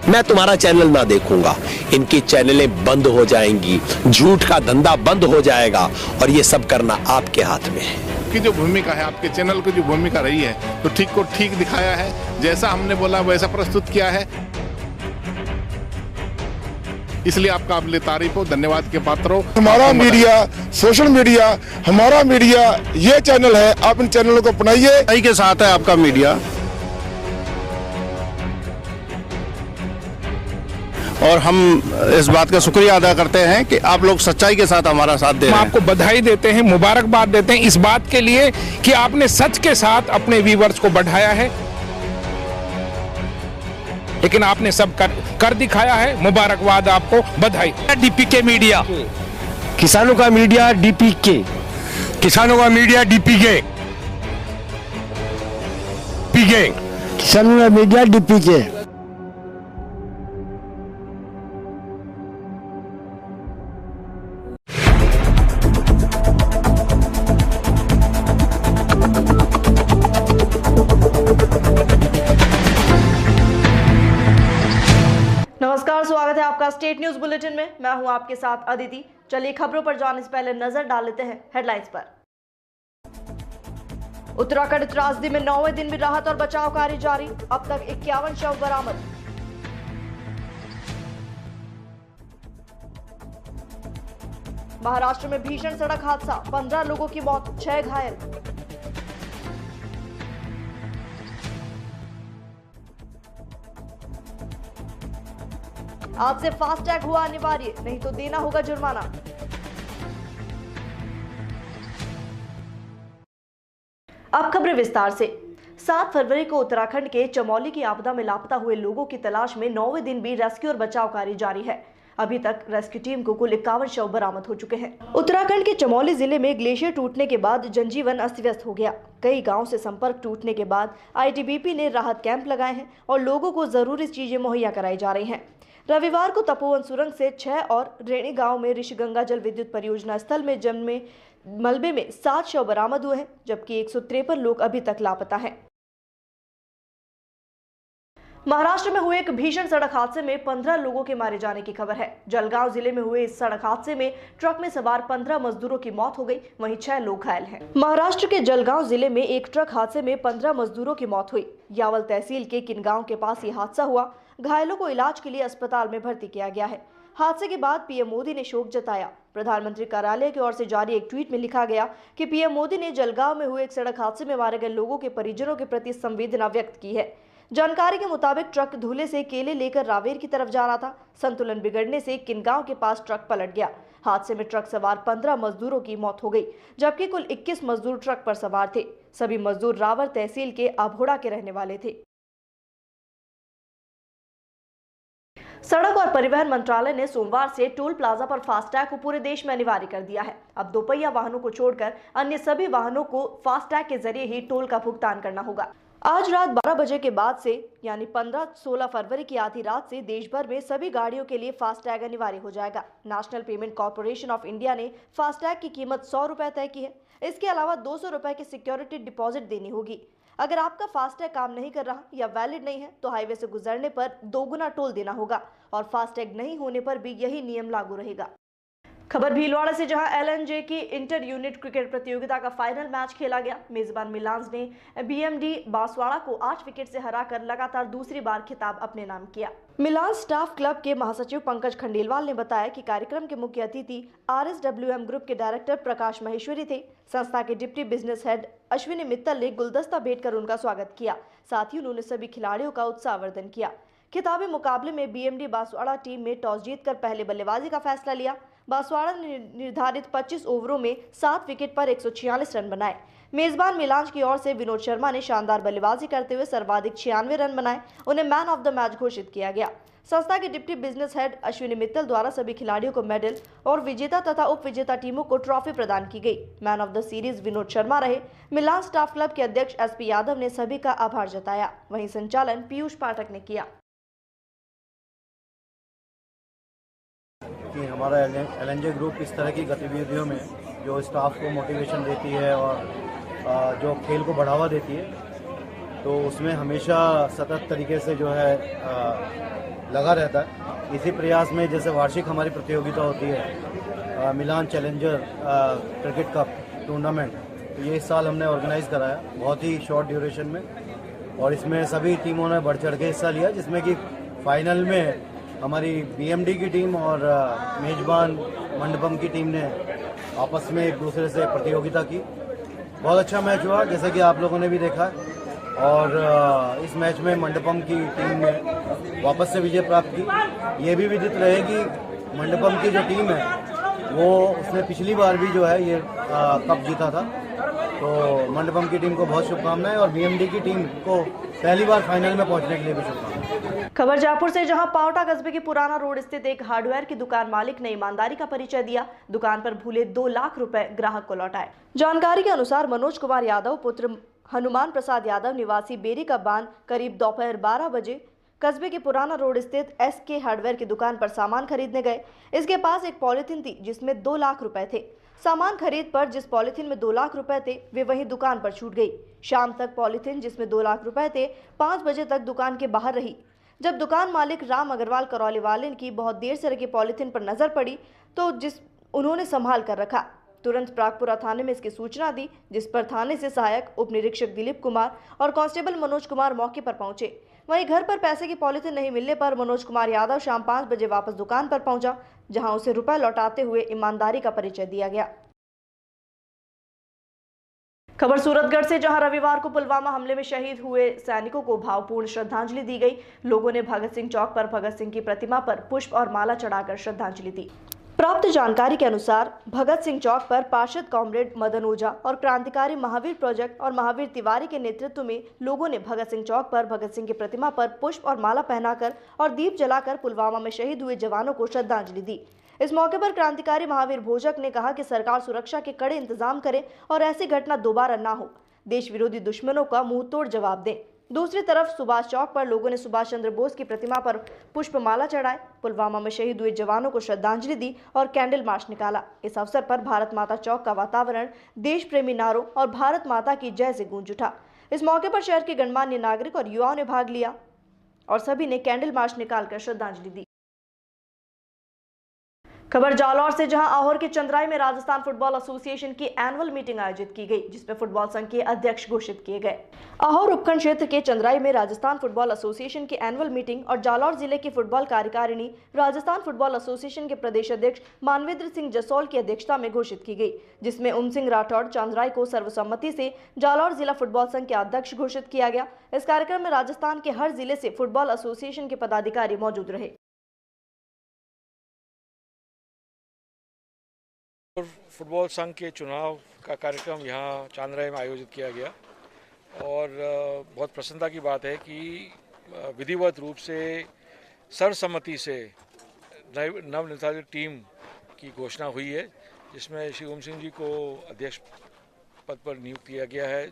मैं तुम्हारा चैनल ना देखूंगा। इनकी चैनलें बंद हो जाएंगी, झूठ का धंधा बंद हो जाएगा और ये सब करना आपके हाथ में है। की जो भूमिका है, आपके चैनल की जो भूमिका रही है, तो ठीक को ठीक दिखाया है, जैसा हमने बोला वैसा प्रस्तुत किया है। इसलिए आपका काबिल तारीफ हो, धन्यवाद के पात्र हो। हमारा मीडिया, सोशल मीडिया, हमारा मीडिया, ये चैनल है, आप इन चैनलों को अपनाइए। सच्चाई के साथ है आपका मीडिया और हम इस बात का शुक्रिया अदा करते हैं कि आप लोग सच्चाई के साथ हमारा साथ दे रहे हैं। हम आपको बधाई देते हैं, मुबारकबाद देते हैं इस बात के लिए कि आपने सच के साथ अपने व्यूअर्स को बढ़ाया है, लेकिन आपने सब कर दिखाया है। मुबारकबाद आपको, बधाई। डीपीके मीडिया, किसानों का मीडिया डीपीके, किसानों का मीडिया डीपीके, किसानों का मीडिया डीपीके। नमस्कार, स्वागत है आपका स्टेट न्यूज बुलेटिन में। मैं हूं आपके साथ अदिति। चलिए खबरों पर जाने से पहले नजर डाल लेते हैं हेडलाइंस पर। उत्तराखंड त्रासदी में 9वें दिन भी राहत और बचाव कार्य जारी, अब तक 51 शव बरामद। महाराष्ट्र में भीषण सड़क हादसा, 15 लोगों की मौत, 6 घायल। आज से फास्टैग हुआ अनिवार्य, नहीं तो देना होगा जुर्माना। अब खबरें विस्तार से। 7 फरवरी को उत्तराखंड के चमोली की आपदा में लापता हुए लोगों की तलाश में 9वें दिन भी रेस्क्यू और बचाव कार्य जारी है। अभी तक रेस्क्यू टीम को कुल 51 शव बरामद हो चुके हैं। उत्तराखंड के चमोली जिले में ग्लेशियर टूटने के बाद जनजीवन अस्त व्यस्त हो गया। कई गांव से संपर्क टूटने के बाद आईटीबीपी ने राहत कैंप लगाए हैं और लोगों को जरूरी चीजें मुहैया कराई जा रही हैं। रविवार को तपोवन सुरंग से 6 और रेणी गांव में ऋषिगंगा जल विद्युत परियोजना स्थल में जन्मे मलबे में 7 शव बरामद हुए हैं, जबकि 153 लोग अभी तक लापता हैं। महाराष्ट्र में हुए एक भीषण सड़क हादसे में 15 लोगों के मारे जाने की खबर है। जलगांव जिले में हुए इस सड़क हादसे में ट्रक में सवार 15 मजदूरों की मौत हो गई, वहीं 6 लोग घायल हैं। महाराष्ट्र के जलगांव जिले में एक ट्रक हादसे में 15 मजदूरों की मौत हुई। यावल तहसील के किनगांव के पास ये हादसा हुआ। घायलों को इलाज के लिए अस्पताल में भर्ती किया गया है। हादसे के बाद पीएम मोदी ने शोक जताया। प्रधानमंत्री कार्यालय की ओर से जारी एक ट्वीट में लिखा गया कि पीएम मोदी ने जलगांव में हुए एक सड़क हादसे में मारे गए लोगों के परिजनों के प्रति संवेदना व्यक्त की है। जानकारी के मुताबिक ट्रक धूले से केले लेकर रावेर की तरफ जा रहा था। संतुलन बिगड़ने से किनगांव के पास ट्रक पलट गया। हादसे में ट्रक सवार 15 मजदूरों की मौत हो गई, जबकि कुल 21 मजदूर ट्रक पर सवार थे। सभी मजदूर रावर तहसील के अभोड़ा के रहने वाले थे। सड़क और परिवहन मंत्रालय ने सोमवार से टोल प्लाजा पर फास्टैग को पूरे देश में अनिवार्य कर दिया है। अब दोपहिया वाहनों को छोड़कर अन्य सभी वाहनों को फास्टैग के जरिए ही टोल का भुगतान करना होगा। आज रात 12 बजे के बाद से यानी 15-16 फरवरी की आधी रात से देश भर में सभी गाड़ियों के लिए फास्टैग अनिवार्य हो जाएगा। National payment corporation of India ने फास्टैग की कीमत 100 रुपए तय की है। इसके अलावा 200 रुपए की सिक्योरिटी डिपॉजिट देनी होगी। अगर आपका फास्टैग काम नहीं कर रहा या वैलिड नहीं है तो हाईवे से गुजरने पर 2 गुना टोल देना होगा और फास्टैग नहीं होने पर भी यही नियम लागू रहेगा। खबर भीलवाड़ा से, जहां एलएनजे की इंटर यूनिट क्रिकेट प्रतियोगिता का फाइनल मैच खेला गया। मेजबान मिलांस ने बीएमडी बांसवाड़ा को 8 विकेट से हराकर लगातार दूसरी बार खिताब अपने नाम किया। मिलांस स्टाफ क्लब के महासचिव पंकज खंडेलवाल ने बताया कि कार्यक्रम के मुख्य अतिथि RSWM ग्रुप के डायरेक्टर प्रकाश महेश्वरी थे। संस्था के deputy business head Ashwini Mittal ने गुलदस्ता भेंट कर उनका स्वागत किया। साथ ही उन्होंने सभी खिलाड़ियों का उत्साहवर्धन किया। खिताबी मुकाबले में बीएमडी बांसवाड़ा टीम में टॉस जीतकर पहले बल्लेबाजी का फैसला लिया। बांसवाड़ा ने निर्धारित 25 ओवरों में 7 विकेट पर 146 रन बनाए। मेजबान मिलांस की ओर से विनोद शर्मा ने शानदार बल्लेबाजी करते हुए सर्वाधिक 96 रन बनाए। उन्हें मैन ऑफ द मैच घोषित किया गया। संस्था के deputy business head Ashwini Mittal द्वारा सभी खिलाड़ियों को मेडल और विजेता तथा उप विजेता टीमों को ट्रॉफी प्रदान की गई। Man of the series Vinod Sharma रहे। मिलान स्टाफ क्लब के अध्यक्ष SP यादव ने सभी का आभार जताया। वहीं संचालन पीयूष पाठक ने किया। कि हमारा एलएनजे ग्रुप इस तरह की गतिविधियों में जो स्टाफ को मोटिवेशन देती है और जो खेल को बढ़ावा देती है, तो उसमें हमेशा सतत तरीके से जो है लगा रहता है। इसी प्रयास में जैसे वार्षिक हमारी प्रतियोगिता होती है मिलान चैलेंजर क्रिकेट कप टूर्नामेंट, तो ये इस साल हमने ऑर्गेनाइज कराया बहुत ही शॉर्ट ड्यूरेशन में, और इसमें सभी टीमों ने बढ़ चढ़ के हिस्सा लिया, जिसमें कि फाइनल में हमारी बीएमडी की टीम और मेजबान मंडपम की टीम ने आपस में एक दूसरे से प्रतियोगिता की। बहुत अच्छा मैच हुआ जैसा कि आप लोगों ने भी देखा, और इस मैच में मंडपम की टीम ने वापस से विजय प्राप्त की। ये भी विदित रहे कि मंडपम की जो टीम है वो उसने पिछली बार भी जो है ये कप जीता था, तो मंडपम की टीम को बहुत शुभकामनाएं, और बीएमडी की टीम को पहली बार फाइनल में पहुंचने के लिए भी शुभकामनाएं। खबर जयपुर से, जहां पावटा कस्बे के पुराना रोड स्थित एक हार्डवेयर की दुकान मालिक ने ईमानदारी का परिचय दिया। दुकान पर भूले 2 लाख रुपए ग्राहक को लौटाए। जानकारी के अनुसार मनोज कुमार यादव पुत्र हनुमान प्रसाद यादव निवासी बेरी का बांध करीब दोपहर 12 बजे कस्बे के पुराना रोड स्थित एसके हार्डवेयर की दुकान पर सामान खरीदने गए। इसके पास एक पॉलिथीन थी जिसमें 2 लाख रुपए थे। सामान खरीद पर जिस पॉलिथीन में 2 लाख रुपए थे वे वहीं दुकान पर छूट गई। शाम तक पॉलिथीन जिसमें 2 लाख रुपए थे 5 बजे तक दुकान के बाहर रही। जब दुकान मालिक राम अग्रवाल करौली वाले की बहुत देर से रखी पॉलिथीन पर नजर पड़ी तो उन्होंने संभाल कर रखा। तुरंत प्रागपुरा थाने में इसकी सूचना दी, जिस पर थाने से सहायक उप निरीक्षक दिलीप कुमार और कांस्टेबल मनोज कुमार मौके पर पहुंचे। वहीं घर पर पैसे की पॉलिथीन नहीं मिलने पर मनोज कुमार यादव शाम 5 बजे वापस दुकान पर पहुंचा, जहां उसे रुपए लौटाते हुए ईमानदारी का परिचय दिया गया। खबर सूरतगढ़ से, जहां रविवार को पुलवामा हमले में शहीद हुए सैनिकों को भावपूर्ण श्रद्धांजलि दी गई। लोगों ने भगत सिंह चौक पर भगत सिंह की प्रतिमा पर पुष्प और माला चढ़ाकर श्रद्धांजलि दी। प्राप्त जानकारी के अनुसार भगत सिंह चौक पर पार्षद कॉमरेड मदन ओझा और क्रांतिकारी महावीर प्रोजेक्ट और महावीर तिवारी के नेतृत्व में लोगों ने भगत सिंह चौक पर भगत सिंह की प्रतिमा पर पुष्प और माला पहनाकर और दीप जलाकर पुलवामा में शहीद हुए जवानों को श्रद्धांजलि दी। इस मौके पर क्रांतिकारी महावीर भोजक ने कहा कि सरकार सुरक्षा के कड़े इंतजाम करे और ऐसी घटना दोबारा ना हो। देश विरोधी दुश्मनों का मुंह तोड़ जवाब दें। दूसरी तरफ सुभाष चौक पर लोगों ने सुभाष चंद्र बोस की प्रतिमा पर पुष्पमाला चढ़ाए, पुलवामा में शहीद हुए जवानों को श्रद्धांजलि दी और कैंडल मार्च निकाला। इस अवसर पर भारत माता चौक का वातावरण देश प्रेमी नारों और भारत माता की जय से गूंज उठा। इस मौके पर शहर के गणमान्य नागरिक और युवाओं ने भाग लिया और सभी ने कैंडल मार्च निकालकर श्रद्धांजलि दी। खबर जालौर से, जहां आहोर के चंद्राई में राजस्थान फुटबॉल एसोसिएशन की एनुअल मीटिंग आयोजित की गई, जिसमें फुटबॉल संघ के अध्यक्ष घोषित किए गए। आहोर उपखंड क्षेत्र के चंद्राई में राजस्थान फुटबॉल एसोसिएशन की एनुअल मीटिंग और जालौर जिले की फुटबॉल कार्यकारिणी राजस्थान फुटबॉल एसोसिएशन के प्रदेश अध्यक्ष मानवेंद्र सिंह जसौल की अध्यक्षता में घोषित की गई, जिसमें उम सिंह राठौड़ चंद्राई को सर्वसम्मति से जालौर जिला फुटबॉल संघ के अध्यक्ष घोषित किया गया। इस कार्यक्रम में राजस्थान के हर जिले से फुटबॉल एसोसिएशन के पदाधिकारी मौजूद रहे। फुटबॉल संघ के चुनाव का कार्यक्रम यहाँ चांद्राई में आयोजित किया गया और बहुत प्रसन्नता की बात है कि विधिवत रूप से सर्वसम्मति से नवनिर्धारित टीम की घोषणा हुई है, जिसमें श्री ओम सिंह जी को अध्यक्ष पद पर नियुक्त किया गया है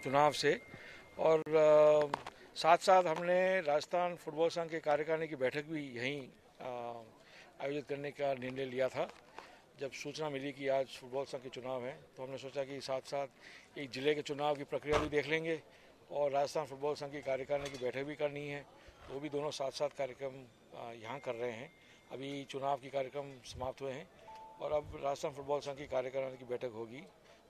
चुनाव से। और साथ साथ हमने राजस्थान फुटबॉल संघ के कार्यकारिणी की बैठक भी यहीं आयोजित करने का निर्णय लिया था। जब सूचना मिली कि आज फुटबॉल संघ के चुनाव हैं तो हमने सोचा कि साथ साथ एक ज़िले के चुनाव की प्रक्रिया भी देख लेंगे और राजस्थान फुटबॉल संघ की कार्यकारिणी की बैठक भी करनी है, तो वो भी दोनों साथ साथ कार्यक्रम यहाँ कर रहे हैं। अभी चुनाव की कार्यक्रम समाप्त हुए हैं और अब राजस्थान फुटबॉल संघ की कार्यकारिणी की बैठक होगी,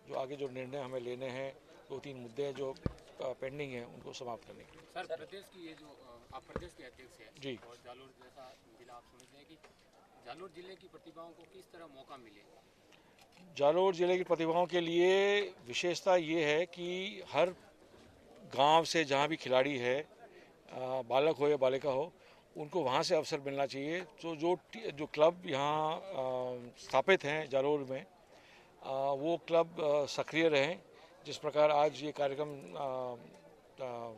जो आगे जो निर्णय हमें लेने हैं, 2-3 मुद्दे हैं जो पेंडिंग हैं उनको समाप्त करने के लिए। सर, प्रदेश की ये जो आप प्रदेश के अध्यक्ष हैं जी, और जालोर जैसा जिला आप समझते हैं कि जालोर जिले की प्रतिभाओं को किस तरह मौका मिले? जालोर जिले की प्रतिभाओं के लिए विशेषता ये है कि हर गांव से जहां भी खिलाड़ी है, बालक हो या बालिका हो, उनको वहां से अवसर मिलना चाहिए। तो जो क्लब यहाँ स्थापित हैं जालोर में, वो क्लब सक्रिय रहें। जिस प्रकार आज ये कार्यक्रम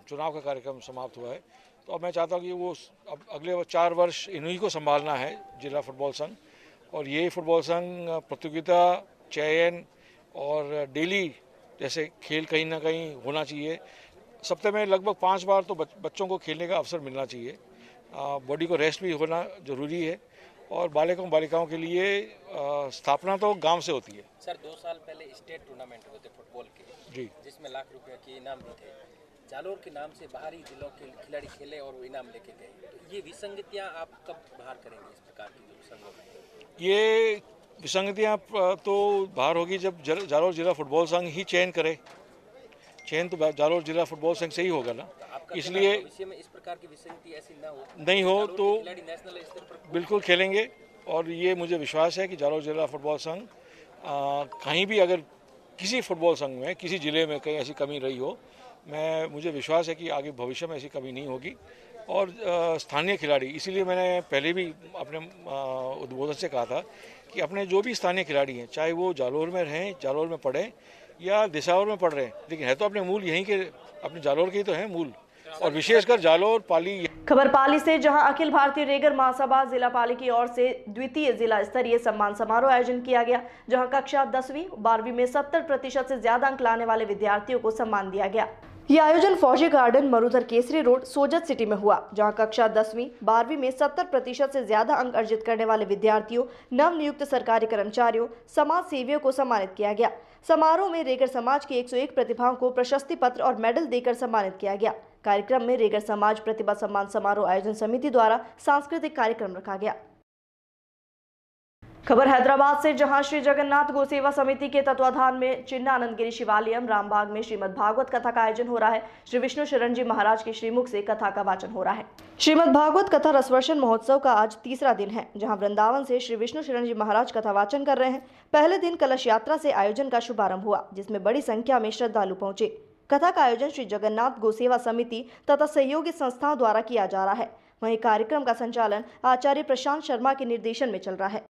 चुनाव का कार्यक्रम समाप्त हुआ है, तो अब मैं चाहता हूँ कि वो अब अगले 4 वर्ष इन्हीं को संभालना है जिला फुटबॉल संघ, और ये फुटबॉल संघ प्रतियोगिता, चयन और डेली जैसे खेल कहीं ना कहीं होना चाहिए। सप्ताह में लगभग 5 बार तो बच्चों को खेलने का अवसर मिलना चाहिए। बॉडी को रेस्ट भी होना ज़रूरी है और बालकों बालिकाओं के लिए स्थापना तो गांव से होती है। सर 2 साल पहले स्टेट टूर्नामेंट हुए थे फुटबॉल के जी, जिसमें लाख रुपए के इनाम भी थे। जालोर के नाम से बाहरी जिलों के खिलाड़ी खेले और वो इनाम लेके गए, तो ये विसंगतियां आप कब बाहर करेंगे इस प्रकार की जो संघों में? ये विसंगतियां तो बाहर होगी जब जालोर जिला फुटबॉल संघ ही चयन करे। चयन तो जालोर जिला फुटबॉल संघ से ही होगा ना, इसलिए भविष्य में इस प्रकार की विसंगति ऐसी नहीं हो तो नेशनल स्तर पर बिल्कुल खेलेंगे। और ये मुझे विश्वास है कि जालोर जिला फुटबॉल संघ कहीं भी अगर किसी फुटबॉल संघ में किसी ज़िले में कहीं ऐसी कमी रही हो, मुझे विश्वास है कि आगे भविष्य में ऐसी कमी नहीं होगी। और स्थानीय खिलाड़ी, इसीलिए मैंने पहले भी अपने उद्बोधन से कहा था कि अपने जो भी स्थानीय खिलाड़ी हैं, चाहे वो जालोर में रहें, जालोर में पढ़ें या दिसावर में पढ़ रहे हैं, लेकिन है तो अपने मूल यहीं के, अपने जालोर के ही तो हैं मूल, और विशेषकर जालोर पाली। खबर पाली से, जहां अखिल भारतीय रेगर महासभा जिला पाली की ओर से द्वितीय जिला स्तरीय सम्मान समारोह आयोजन किया गया, जहां कक्षा 10वीं 12वीं में 70% से ज्यादा अंक लाने वाले विद्यार्थियों को सम्मान दिया गया। यह आयोजन फौजी garden, Marudhar Kesari road, Sojat city में हुआ, जहां कक्षा 10वीं 12वीं में 70% से ज्यादा अंक अर्जित करने वाले विद्यार्थियों, नवनियुक्त सरकारी कर्मचारियों, समाज सेवियों को सम्मानित किया गया। समारोह में रेगर समाज की 101 प्रतिभाओं को प्रशस्ति पत्र और मेडल देकर सम्मानित किया गया। कार्यक्रम में रेगर समाज प्रतिभा सम्मान समारोह आयोजन समिति द्वारा सांस्कृतिक कार्यक्रम रखा गया। खबर हैदराबाद से, जहां श्री जगन्नाथ गोसेवा समिति के तत्वाधान में चिन्नानंदगिरी शिवालयम रामबाग में श्रीमद् भागवत कथा का आयोजन हो रहा है। श्री विष्णु शरण जी महाराज के श्रीमुख से कथा का वाचन हो रहा है। श्रीमद् भागवत कथा रसवर्षण महोत्सव का आज तीसरा दिन है, जहां वृंदावन से श्री विष्णु शरण जी महाराज कथा वाचन कर रहे हैं। पहले दिन कलश यात्रा से आयोजन का शुभारंभ हुआ, जिसमें बड़ी संख्या में श्रद्धालु पहुंचे। कथा का आयोजन श्री जगन्नाथ गोसेवा समिति तथा सहयोगी संस्थाओं द्वारा किया जा रहा है। वहीं कार्यक्रम का संचालन आचार्य प्रशांत शर्मा के निर्देशन में चल रहा है।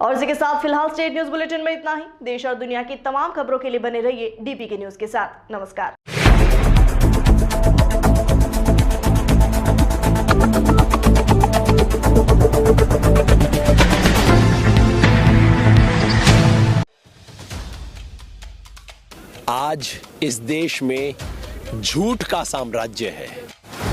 और इसी के साथ फिलहाल स्टेट न्यूज बुलेटिन में इतना ही। देश और दुनिया की तमाम खबरों के लिए बने रहिए डीपी के न्यूज के साथ। नमस्कार। आज इस देश में झूठ का साम्राज्य है।